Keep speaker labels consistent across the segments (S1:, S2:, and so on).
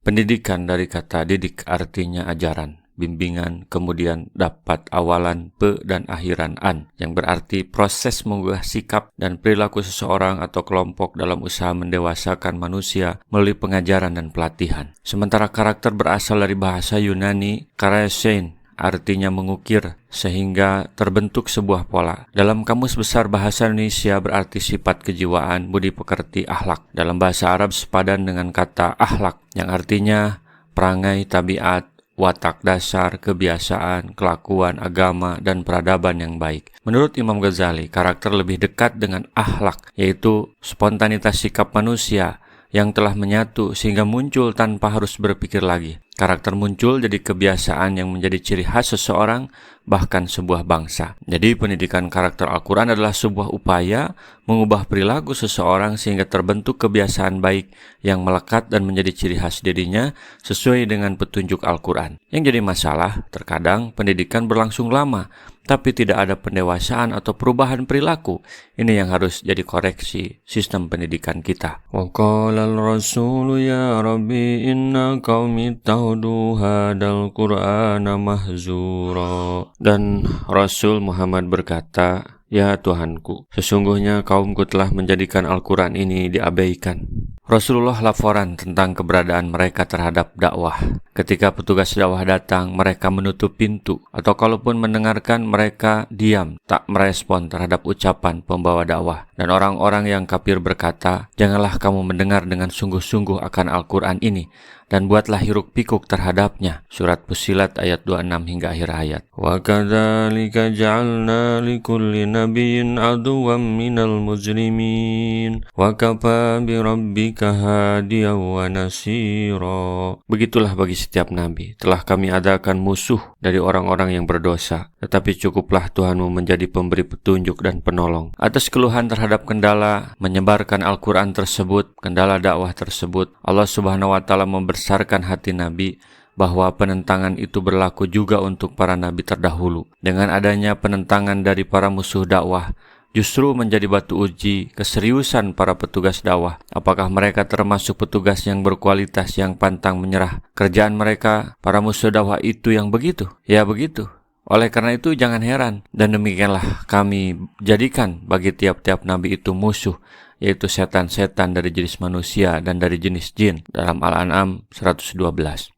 S1: Pendidikan dari kata didik artinya ajaran, bimbingan, kemudian dapat awalan pe dan akhiran an, yang berarti proses mengubah sikap dan perilaku seseorang atau kelompok dalam usaha mendewasakan manusia melalui pengajaran dan pelatihan. Sementara karakter berasal dari bahasa Yunani karasein, artinya mengukir, sehingga terbentuk sebuah pola. Dalam Kamus Besar Bahasa Indonesia berarti sifat kejiwaan, budi pekerti, akhlak. Dalam bahasa Arab sepadan dengan kata akhlak, yang artinya perangai, tabiat, watak dasar, kebiasaan, kelakuan, agama, dan peradaban yang baik. Menurut Imam Ghazali, karakter lebih dekat dengan akhlak, yaitu spontanitas sikap manusia yang telah menyatu sehingga muncul tanpa harus berpikir lagi. Karakter muncul jadi kebiasaan yang menjadi ciri khas seseorang, bahkan sebuah bangsa. Jadi pendidikan karakter Al-Quran adalah sebuah upaya mengubah perilaku seseorang sehingga terbentuk kebiasaan baik yang melekat dan menjadi ciri khas dirinya sesuai dengan petunjuk Al-Quran. Yang jadi masalah, terkadang pendidikan berlangsung lama, tapi tidak ada pendewasaan atau perubahan perilaku. Ini yang harus jadi koreksi sistem pendidikan kita. Wa qala al-rasulu ya rabbi inna qaumi ta'udu hadal qur'ana mahzura. Dan Rasul Muhammad berkata, ya Tuhanku, sesungguhnya kaumku telah menjadikan Al-Quran ini diabaikan. Rasulullah laporan tentang keberadaan mereka terhadap dakwah. Ketika petugas dakwah datang, mereka menutup pintu, atau kalaupun mendengarkan, mereka diam, tak merespon terhadap ucapan pembawa dakwah. Dan orang-orang yang kafir berkata, janganlah kamu mendengar dengan sungguh-sungguh akan Al-Quran ini, dan buatlah hiruk pikuk terhadapnya. Surat Fussilat ayat 26 hingga akhir ayat. Wa kadzalika ja'alna likulli nabiyyin aduwwan minal mujrimin wa kafa bi rabbika hadiyan wa nasira. Begitulah bagi setiap nabi, telah kami adakan musuh dari orang-orang yang berdosa, tetapi cukuplah Tuhanmu menjadi pemberi petunjuk dan penolong. Atas keluhan terhadap kendala menyebarkan Al-Quran tersebut, kendala dakwah tersebut, Allah Subhanahu wa Ta'ala membesarkan hati Nabi bahwa penentangan itu berlaku juga untuk para nabi terdahulu. Dengan adanya penentangan dari para musuh dakwah, justru menjadi batu uji keseriusan para petugas dakwah. Apakah mereka termasuk petugas yang berkualitas, yang pantang menyerah? Kerjaan mereka, para musuh dakwah itu yang begitu? Ya begitu. Oleh karena itu jangan heran, dan demikianlah kami jadikan bagi tiap-tiap nabi itu musuh, yaitu setan-setan dari jenis manusia dan dari jenis jin, dalam Al-An'am 112.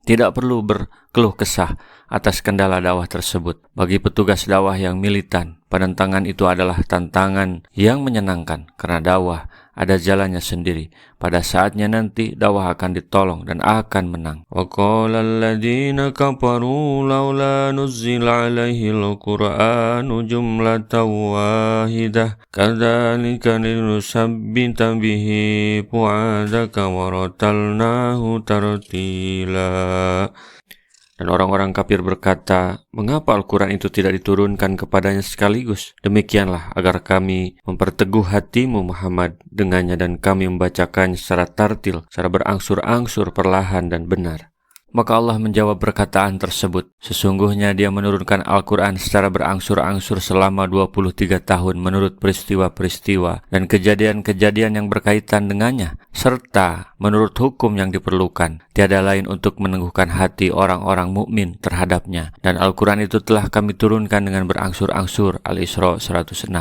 S1: Tidak perlu berkeluh kesah atas kendala dakwah tersebut. Bagi petugas dakwah yang militan, penentangan itu adalah tantangan yang menyenangkan, karena dakwah ada jalannya sendiri. Pada saatnya nanti dakwah akan ditolong dan akan menang. Wa qala alladziina kafaru laula nuzzila 'alaihil qur'anu jumlatan wahidah kadzalika linusabbita bihi fu'adaka wa ratalnahu tartila. Dan orang-orang kafir berkata, mengapa Al-Quran itu tidak diturunkan kepadanya sekaligus? Demikianlah agar kami memperteguh hatimu Muhammad dengannya dan kami membacakannya secara tartil, secara berangsur-angsur, perlahan dan benar. Maka Allah menjawab perkataan tersebut. Sesungguhnya dia menurunkan Al-Quran secara berangsur-angsur selama 23 tahun menurut peristiwa-peristiwa dan kejadian-kejadian yang berkaitan dengannya, serta menurut hukum yang diperlukan. Tiada lain untuk meneguhkan hati orang-orang mukmin terhadapnya. Dan Al-Quran itu telah kami turunkan dengan berangsur-angsur. Al-Isra 106.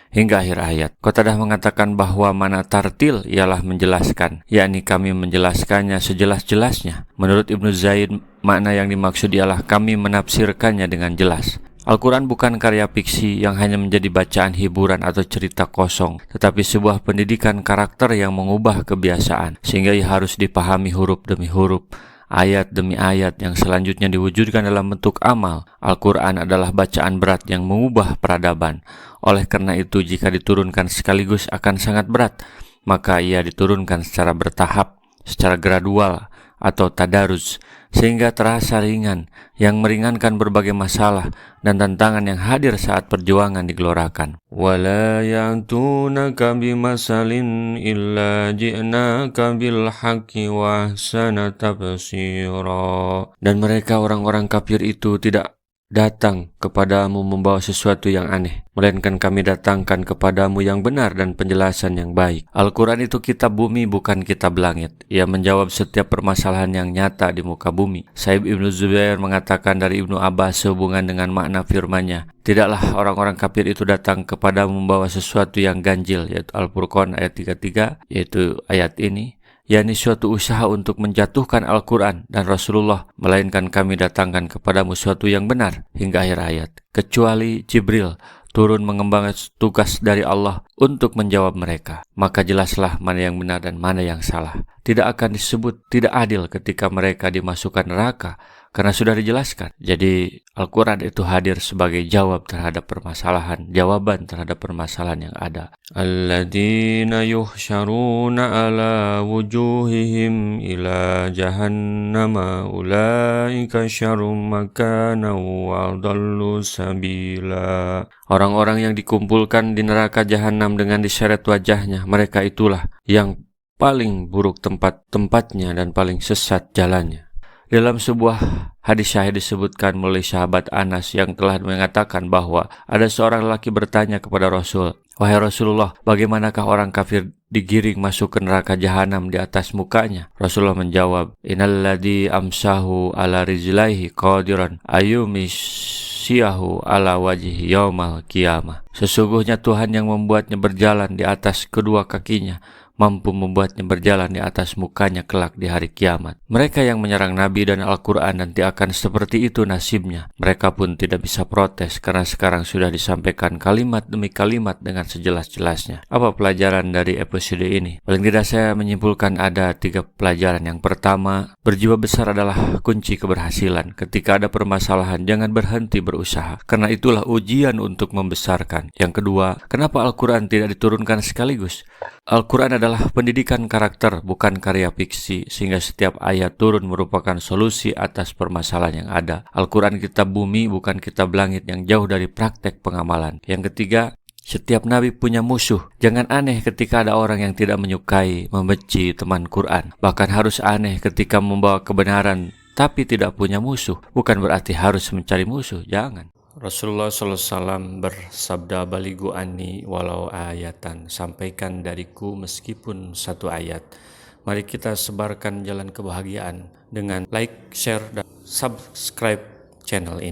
S1: Hingga akhir ayat. Qatadah mengatakan bahwa makna tartil ialah menjelaskan, yakni kami menjelaskannya sejelas-jelasnya. Menurut Ibnu Zaid, makna yang dimaksud ialah kami menafsirkannya dengan jelas. Al-Quran bukan karya fiksi yang hanya menjadi bacaan hiburan atau cerita kosong, tetapi sebuah pendidikan karakter yang mengubah kebiasaan, sehingga ia harus dipahami huruf demi huruf, ayat demi ayat yang selanjutnya diwujudkan dalam bentuk amal. Al-Quran adalah bacaan berat yang mengubah peradaban. Oleh karena itu, jika diturunkan sekaligus akan sangat berat, maka ia diturunkan secara bertahap, secara gradual atau tadarus, sehingga terasa ringan, yang meringankan berbagai masalah dan tantangan yang hadir saat perjuangan digelorakan. وَلَا يَأْتُونَكَ بِمَثَلٍ إِلَّا جِئْنَاكَ بِالْحَقِّ وَأَحْسَنَ تَفْسِيرًا. Dan mereka orang-orang kafir itu tidak datang kepadamu membawa sesuatu yang aneh, melainkan kami datangkan kepadamu yang benar dan penjelasan yang baik. Al-Quran itu kitab bumi, bukan kitab langit. Ia menjawab setiap permasalahan yang nyata di muka bumi. Sa'id Ibnu Zubair mengatakan dari Ibnu Abbas sehubungan dengan makna firman-Nya, tidaklah orang-orang kafir itu datang kepadamu membawa sesuatu yang ganjil, yaitu Al-Furqan ayat 33, yaitu ayat ini, yakni suatu usaha untuk menjatuhkan Al-Quran dan Rasulullah, melainkan kami datangkan kepadamu suatu yang benar, hingga akhir ayat. Kecuali Jibril turun mengemban tugas dari Allah untuk menjawab mereka, maka jelaslah mana yang benar dan mana yang salah. Tidak akan disebut tidak adil ketika mereka dimasukkan neraka, karena sudah dijelaskan. Jadi Al-Quran itu hadir sebagai jawaban terhadap permasalahan yang ada. Alladzina yuhsyaruna ala wujuhihim ila jahannama ulaika syarrum makana wa adallu sabila. Orang-orang yang dikumpulkan di neraka jahanam dengan diseret wajahnya, mereka itulah yang paling buruk tempatnya dan paling sesat jalannya. Dalam sebuah hadis syahih disebutkan melalui sahabat Anas yang telah mengatakan bahwa ada seorang lelaki bertanya kepada Rasul, "Wahai Rasulullah, bagaimanakah orang kafir digiring masuk ke neraka jahanam di atas mukanya?" Rasulullah menjawab, "Innalladzi amsahu ala rijlaihi qadiran ayyumisyahu ala wajhi yaumal qiyamah." Sesungguhnya Tuhan yang membuatnya berjalan di atas kedua kakinya mampu membuatnya berjalan di atas mukanya kelak di hari kiamat. Mereka yang menyerang Nabi dan Al-Quran nanti akan seperti itu nasibnya. Mereka pun tidak bisa protes karena sekarang sudah disampaikan kalimat demi kalimat dengan sejelas-jelasnya. Apa pelajaran dari episode ini? Paling tidak saya menyimpulkan ada 3 pelajaran. Yang pertama, berjiwa besar adalah kunci keberhasilan. Ketika ada permasalahan, jangan berhenti berusaha, karena itulah ujian untuk membesarkan. Yang kedua, kenapa Al-Quran tidak diturunkan sekaligus? Al-Quran adalah pendidikan karakter, bukan karya fiksi, sehingga setiap ayat turun merupakan solusi atas permasalahan yang ada. Al-Quran kitab bumi, bukan kitab langit yang jauh dari praktek pengamalan. Yang ketiga, setiap nabi punya musuh. Jangan aneh ketika ada orang yang tidak menyukai, membenci teman Quran. Bahkan harus aneh ketika membawa kebenaran tapi tidak punya musuh. Bukan berarti harus mencari musuh, jangan. Rasulullah SAW bersabda, "Baligu anni walau ayatan." Sampaikan dariku meskipun 1 ayat. Mari kita sebarkan jalan kebahagiaan dengan like, share, dan subscribe channel ini.